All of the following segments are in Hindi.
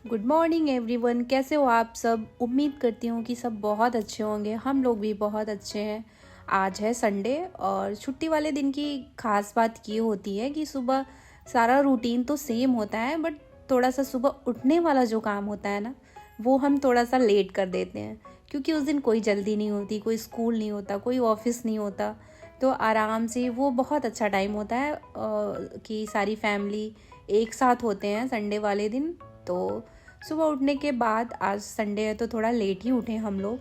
Good morning everyone. कैसे हो आप सब? उम्मीद करती हूँ कि सब बहुत अच्छे होंगे। हम लोग भी बहुत अच्छे हैं। आज है संडे और छुट्टी वाले दिन की खास बात ये होती है कि सुबह सारा रूटीन तो सेम होता है, बट थोड़ा सा सुबह उठने वाला जो काम होता है ना, वो हम थोड़ा सा लेट कर देते हैं, क्योंकि उस दिन कोई जल्दी नहीं होती, कोई स्कूल नहीं होता, कोई ऑफिस नहीं होता। तो आराम से वो बहुत अच्छा टाइम होता है कि सारी फैमिली एक साथ होते हैं संडे वाले दिन। तो सुबह उठने के बाद, आज संडे है तो थोड़ा लेट ही उठे हम लोग।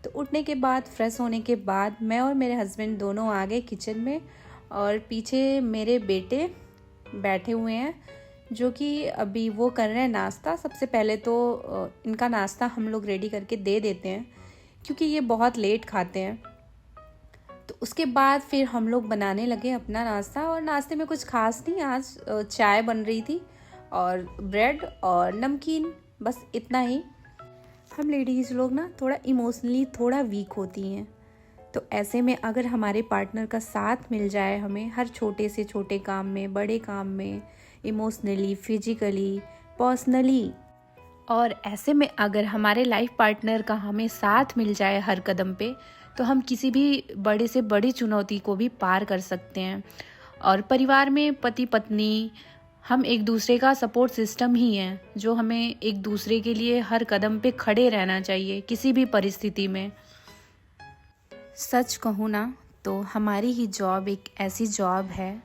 तो उठने के बाद फ्रेश होने के बाद मैं और मेरे हस्बैंड दोनों आ गए किचन में, और पीछे मेरे बेटे बैठे हुए हैं जो कि अभी वो कर रहे हैं नाश्ता। सबसे पहले तो इनका नाश्ता हम लोग रेडी करके दे देते हैं, क्योंकि ये बहुत लेट खाते हैं। तो उसके बाद फिर हम लोग बनाने लगे अपना नाश्ता, और नाश्ते में कुछ खास नहीं, आज चाय बन रही थी और ब्रेड और नमकीन, बस इतना ही। हम लेडीज़ लोग ना थोड़ा इमोशनली थोड़ा वीक होती हैं, तो ऐसे में अगर हमारे पार्टनर का साथ मिल जाए हमें हर छोटे से छोटे काम में, बड़े काम में, इमोशनली, फिजिकली, पर्सनली, और ऐसे में अगर हमारे लाइफ पार्टनर का हमें साथ मिल जाए हर कदम पे, तो हम किसी भी बड़े से बड़ी चुनौती को भी पार कर सकते हैं। और परिवार में पति पत्नी, हम एक दूसरे का सपोर्ट सिस्टम ही हैं, जो हमें एक दूसरे के लिए हर कदम पे खड़े रहना चाहिए किसी भी परिस्थिति में। सच कहूँ ना, तो हमारी ही जॉब एक ऐसी जॉब है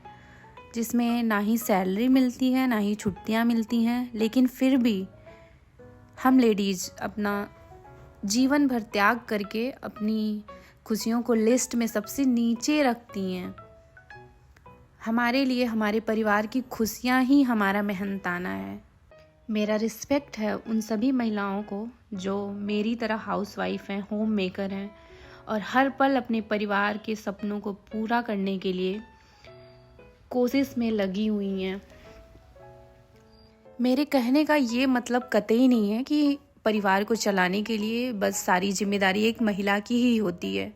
जिसमें ना ही सैलरी मिलती है, ना ही छुट्टियाँ मिलती हैं, लेकिन फिर भी हम लेडीज़ अपना जीवन भर त्याग करके अपनी खुशियों को लिस्ट में सबसे नीचे रखती हैं। हमारे लिए हमारे परिवार की खुशियाँ ही हमारा मेहनताना है। मेरा रिस्पेक्ट है उन सभी महिलाओं को जो मेरी तरह हाउसवाइफ हैं, होम मेकर हैं, और हर पल अपने परिवार के सपनों को पूरा करने के लिए कोशिश में लगी हुई हैं। मेरे कहने का ये मतलब कतई नहीं है कि परिवार को चलाने के लिए बस सारी जिम्मेदारी एक महिला की ही होती है।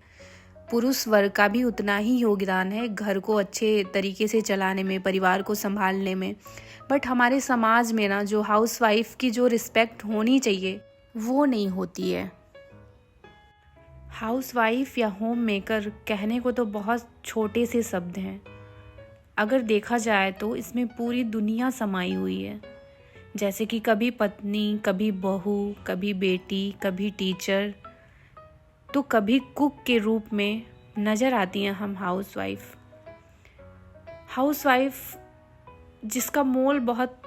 पुरुष वर्ग का भी उतना ही योगदान है घर को अच्छे तरीके से चलाने में, परिवार को संभालने में। बट हमारे समाज में ना, जो हाउसवाइफ की जो रिस्पेक्ट होनी चाहिए वो नहीं होती है। हाउसवाइफ या होम मेकर कहने को तो बहुत छोटे से शब्द हैं, अगर देखा जाए तो इसमें पूरी दुनिया समाई हुई है। जैसे कि कभी पत्नी, कभी बहू, कभी बेटी, कभी टीचर, तो कभी कुक के रूप में नज़र आती हैं हम हाउसवाइफ जिसका मोल बहुत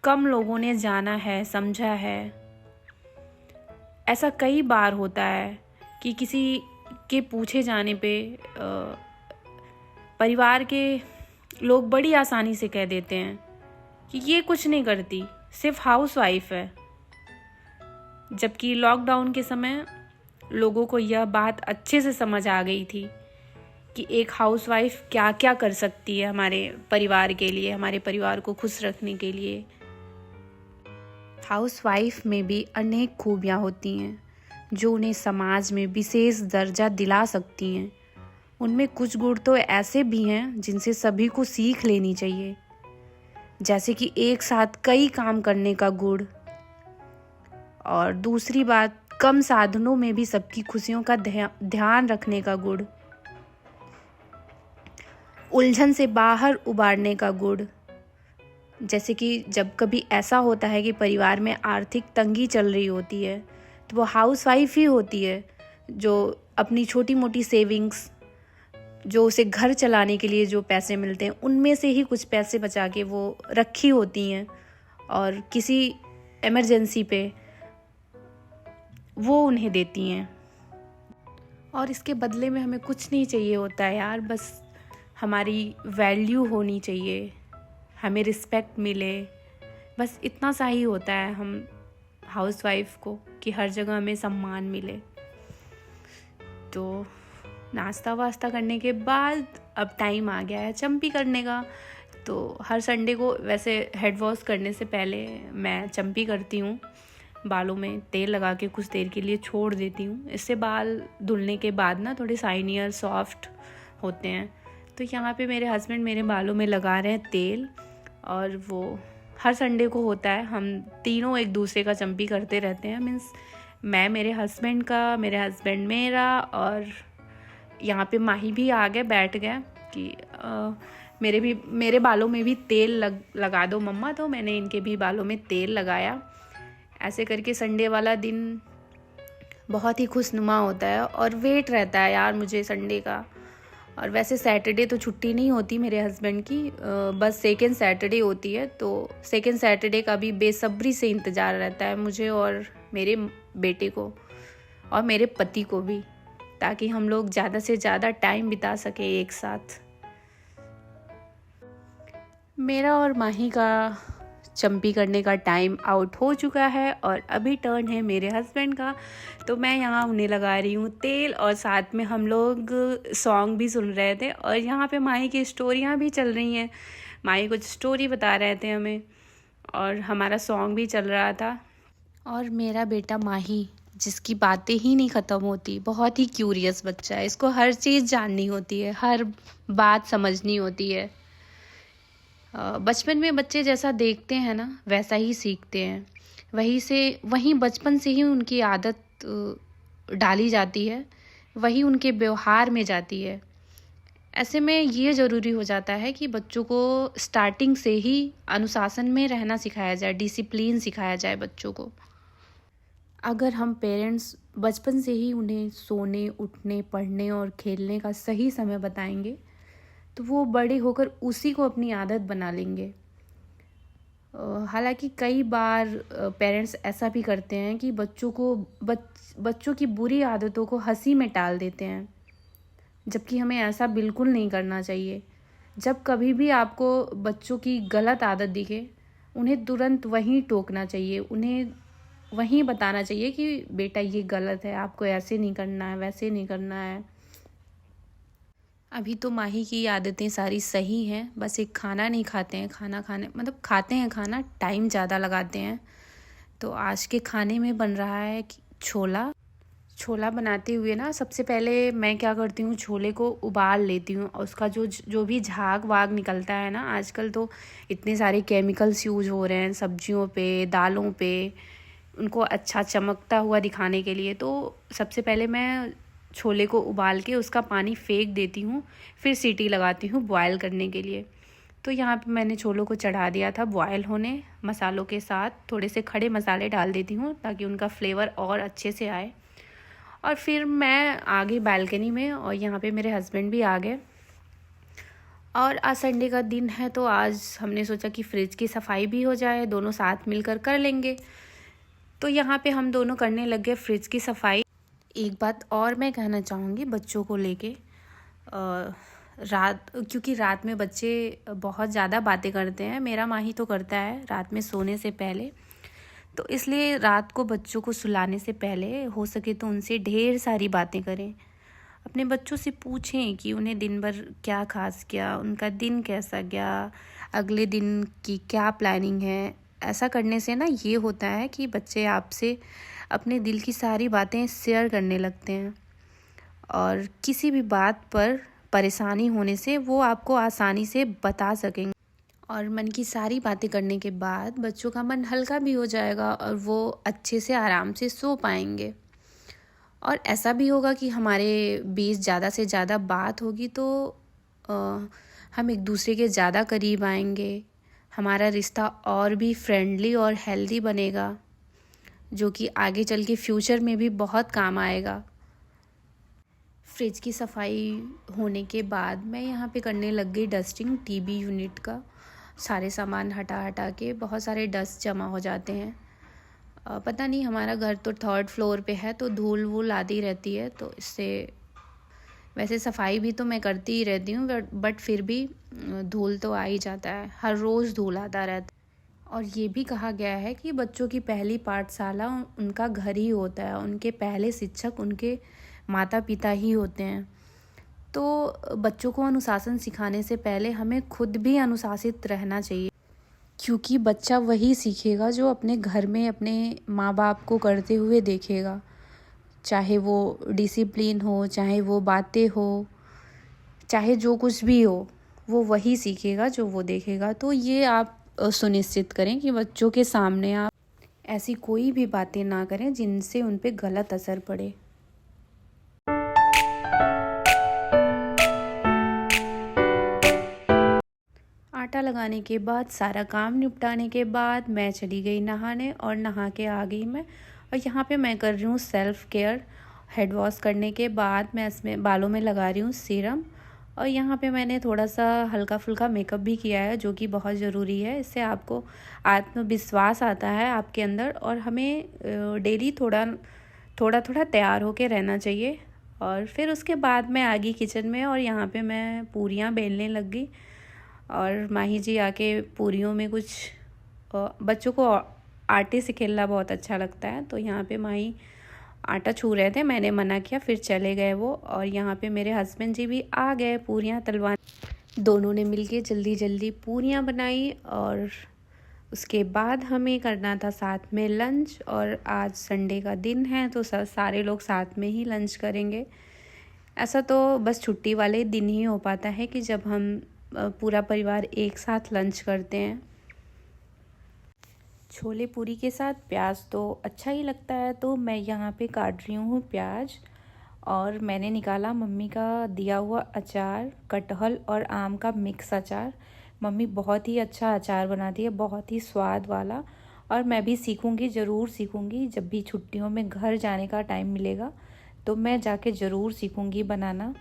कम लोगों ने जाना है, समझा है। ऐसा कई बार होता है कि किसी के पूछे जाने पे परिवार के लोग बड़ी आसानी से कह देते हैं कि ये कुछ नहीं करती, सिर्फ हाउसवाइफ है। जबकि लॉकडाउन के समय लोगों को यह बात अच्छे से समझ आ गई थी कि एक हाउसवाइफ क्या क्या कर सकती है हमारे परिवार के लिए, हमारे परिवार को खुश रखने के लिए। हाउसवाइफ में भी अनेक खूबियाँ होती हैं जो उन्हें समाज में विशेष दर्जा दिला सकती हैं। उनमें कुछ गुण तो ऐसे भी हैं जिनसे सभी को सीख लेनी चाहिए, जैसे कि एक साथ कई काम करने का गुण, और दूसरी बात, कम साधनों में भी सबकी खुशियों का ध्यान रखने का गुण, उलझन से बाहर उबारने का गुण। जैसे कि जब कभी ऐसा होता है कि परिवार में आर्थिक तंगी चल रही होती है, तो वो हाउसवाइफ ही होती है जो अपनी छोटी मोटी सेविंग्स, जो उसे घर चलाने के लिए जो पैसे मिलते हैं, उनमें से ही कुछ पैसे बचा के वो रखी होती हैं, और किसी इमरजेंसी पे वो उन्हें देती हैं। और इसके बदले में हमें कुछ नहीं चाहिए होता है यार, बस हमारी वैल्यू होनी चाहिए, हमें रिस्पेक्ट मिले, बस इतना सा ही होता है हम हाउसवाइफ को, कि हर जगह हमें सम्मान मिले। तो नाश्ता वास्ता करने के बाद अब टाइम आ गया है चंपी करने का। तो हर संडे को वैसे हेड वॉश करने से पहले मैं चंपी करती हूँ, बालों में तेल लगा के कुछ देर के लिए छोड़ देती हूँ। इससे बाल धुलने के बाद ना थोड़े शाइनियर, सॉफ्ट होते हैं। तो यहाँ पे मेरे हस्बैंड मेरे बालों में लगा रहे हैं तेल, और वो हर संडे को होता है, हम तीनों एक दूसरे का चंपी करते रहते हैं। मीन्स मैं मेरे हस्बैंड का, मेरे हस्बैंड मेरा, और यहाँ पे माही भी आ गए, बैठ गए कि मेरे बालों में भी तेल लगा दो मम्मा। तो मैंने इनके भी बालों में तेल लगाया। ऐसे करके संडे वाला दिन बहुत ही खुशनुमा होता है और वेट रहता है यार मुझे संडे का। और वैसे सैटरडे तो छुट्टी नहीं होती मेरे हस्बैंड की, बस सेकेंड सैटरडे होती है। तो सेकेंड सैटरडे का भी बेसब्री से इंतज़ार रहता है मुझे और मेरे बेटे को और मेरे पति को भी, ताकि हम लोग ज़्यादा से ज़्यादा टाइम बिता सके एक साथ। मेरा और माही का चंपी करने का टाइम आउट हो चुका है और अभी टर्न है मेरे हस्बैंड का। तो मैं यहाँ उन्हें लगा रही हूँ तेल और साथ में हम लोग सॉन्ग भी सुन रहे थे और यहाँ पे माही की स्टोरियाँ भी चल रही हैं। माही कुछ स्टोरी बता रहे थे हमें और हमारा सॉन्ग भी चल रहा था। और मेरा बेटा माही, जिसकी बातें ही नहीं ख़त्म होती, बहुत ही क्यूरियस बच्चा है। इसको हर चीज़ जाननी होती है, हर बात समझनी होती है। बचपन में बच्चे जैसा देखते हैं ना वैसा ही सीखते हैं। वहीं बचपन से ही उनकी आदत डाली जाती है, वही उनके व्यवहार में जाती है। ऐसे में ये ज़रूरी हो जाता है कि बच्चों को स्टार्टिंग से ही अनुशासन में रहना सिखाया जाए, डिसिप्लिन सिखाया जाए बच्चों को। अगर हम पेरेंट्स बचपन से ही उन्हें सोने, उठने, पढ़ने और खेलने का सही समय बताएंगे तो वो बड़े होकर उसी को अपनी आदत बना लेंगे। हालांकि कई बार पेरेंट्स ऐसा भी करते हैं कि बच्चों की बुरी आदतों को हंसी में टाल देते हैं, जबकि हमें ऐसा बिल्कुल नहीं करना चाहिए। जब कभी भी आपको बच्चों की गलत आदत दिखे, उन्हें तुरंत वहीं टोकना चाहिए, उन्हें वहीं बताना चाहिए कि बेटा ये गलत है, आपको ऐसे नहीं करना है, वैसे नहीं करना है। अभी तो माही की आदतें सारी सही हैं, बस एक खाना नहीं खाते हैं, खाना खाने मतलब खाते हैं खाना, टाइम ज़्यादा लगाते हैं। तो आज के खाने में बन रहा है छोला बनाते हुए ना सबसे पहले मैं क्या करती हूँ, छोले को उबाल लेती हूँ और उसका जो भी झाग वाग निकलता है ना, आजकल तो इतने सारे केमिकल्स यूज हो रहे हैं सब्जियों पे, दालों पे, उनको अच्छा चमकता हुआ दिखाने के लिए। तो सबसे पहले मैं छोले को उबाल के उसका पानी फेंक देती हूँ, फिर सीटी लगाती हूँ बॉयल करने के लिए। तो यहाँ पे मैंने छोलों को चढ़ा दिया था बॉयल होने, मसालों के साथ थोड़े से खड़े मसाले डाल देती हूँ ताकि उनका फ्लेवर और अच्छे से आए। और फिर मैं आ गई बालकनी में और यहाँ पे मेरे हस्बैंड भी आ गए। और आज संडे का दिन है तो आज हमने सोचा कि फ्रिज की सफाई भी हो जाए, दोनों साथ मिलकर कर लेंगे। तो यहाँ पे हम दोनों करने लग गए फ्रिज की सफाई। एक बात और मैं कहना चाहूँगी बच्चों को लेके, क्योंकि रात में बच्चे बहुत ज़्यादा बातें करते हैं, मेरा माही तो करता है रात में सोने से पहले। तो इसलिए रात को बच्चों को सुलाने से पहले हो सके तो उनसे ढेर सारी बातें करें। अपने बच्चों से पूछें कि उन्हें दिन भर क्या खास किया, उनका दिन कैसा गया, अगले दिन की क्या प्लानिंग है। ऐसा करने से ना ये होता है कि बच्चे आपसे अपने दिल की सारी बातें शेयर करने लगते हैं और किसी भी बात पर परेशानी होने से वो आपको आसानी से बता सकेंगे। और मन की सारी बातें करने के बाद बच्चों का मन हल्का भी हो जाएगा और वो अच्छे से आराम से सो पाएंगे। और ऐसा भी होगा कि हमारे बीच ज़्यादा से ज़्यादा बात होगी तो हम एक दूसरे के ज़्यादा करीब आएंगे, हमारा रिश्ता और भी फ्रेंडली और हेल्दी बनेगा, जो कि आगे चल के फ्यूचर में भी बहुत काम आएगा। फ्रिज की सफाई होने के बाद मैं यहाँ पे करने लग गई डस्टिंग टीवी यूनिट का। सारे सामान हटा के, बहुत सारे डस्ट जमा हो जाते हैं। पता नहीं, हमारा घर तो 3rd फ्लोर पे है तो धूल वूल आती रहती है, तो इससे वैसे सफाई भी तो मैं करती ही रहती हूँ बट फिर भी धूल तो आ ही जाता है, हर रोज़ धूल आता रहता है। और ये भी कहा गया है कि बच्चों की पहली पाठशाला उनका घर ही होता है, उनके पहले शिक्षक उनके माता पिता ही होते हैं। तो बच्चों को अनुशासन सिखाने से पहले हमें खुद भी अनुशासित रहना चाहिए, क्योंकि बच्चा वही सीखेगा जो अपने घर में अपने माँ बाप को करते हुए देखेगा। चाहे वो डिसिप्लिन हो, चाहे वो बातें हो, चाहे जो कुछ भी हो, वो वही सीखेगा जो वो देखेगा। तो ये आप सुनिश्चित करें कि बच्चों के सामने आप ऐसी कोई भी बातें ना करें जिनसे उन पे गलत असर पड़े। आटा लगाने के बाद, सारा काम निपटाने के बाद मैं चली गई नहाने और नहा के आ गई मैं। और यहाँ पे मैं कर रही हूँ सेल्फ़ केयर। हेड वॉश करने के बाद मैं इसमें बालों में लगा रही हूँ सीरम। और यहाँ पे मैंने थोड़ा सा हल्का फुल्का मेकअप भी किया है, जो कि बहुत ज़रूरी है। इससे आपको आत्मविश्वास आता है आपके अंदर, और हमें डेली थोड़ा थोड़ा थोड़ा तैयार होके रहना चाहिए। और फिर उसके बाद मैं आ गई किचन में, और यहाँ पे मैं पूरियाँ बेलने लग गई। और माही जी आके पूरियों में कुछ बच्चों को आटे से खेलना बहुत अच्छा लगता है, तो यहाँ पे माही आटा छू रहे थे, मैंने मना किया, फिर चले गए वो। और यहाँ पे मेरे हस्बैंड जी भी आ गए पूरियाँ तलवाने। दोनों ने मिलके जल्दी जल्दी पूरियाँ बनाई, और उसके बाद हमें करना था साथ में लंच। और आज संडे का दिन है तो सारे लोग साथ में ही लंच करेंगे। ऐसा तो बस छुट्टी वाले दिन ही हो पाता है कि जब हम पूरा परिवार एक साथ लंच करते हैं। छोले पूरी के साथ प्याज तो अच्छा ही लगता है, तो मैं यहाँ पे काट रही हूँ प्याज। और मैंने निकाला मम्मी का दिया हुआ अचार, कटहल और आम का मिक्स अचार। मम्मी बहुत ही अच्छा अचार बनाती है, बहुत ही स्वाद वाला। और मैं भी सीखूँगी, ज़रूर सीखूँगी। जब भी छुट्टियों में घर जाने का टाइम मिलेगा तो मैं जाके ज़रूर सीखूँगी बनाना।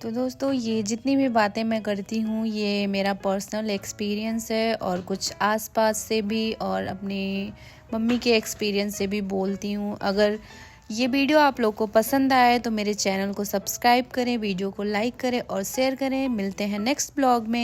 तो दोस्तों, ये जितनी भी बातें मैं करती हूँ ये मेरा पर्सनल एक्सपीरियंस है, और कुछ आसपास से भी और अपनी मम्मी के एक्सपीरियंस से भी बोलती हूँ। अगर ये वीडियो आप लोग को पसंद आए तो मेरे चैनल को सब्सक्राइब करें, वीडियो को लाइक करें और शेयर करें। मिलते हैं नेक्स्ट ब्लॉग में।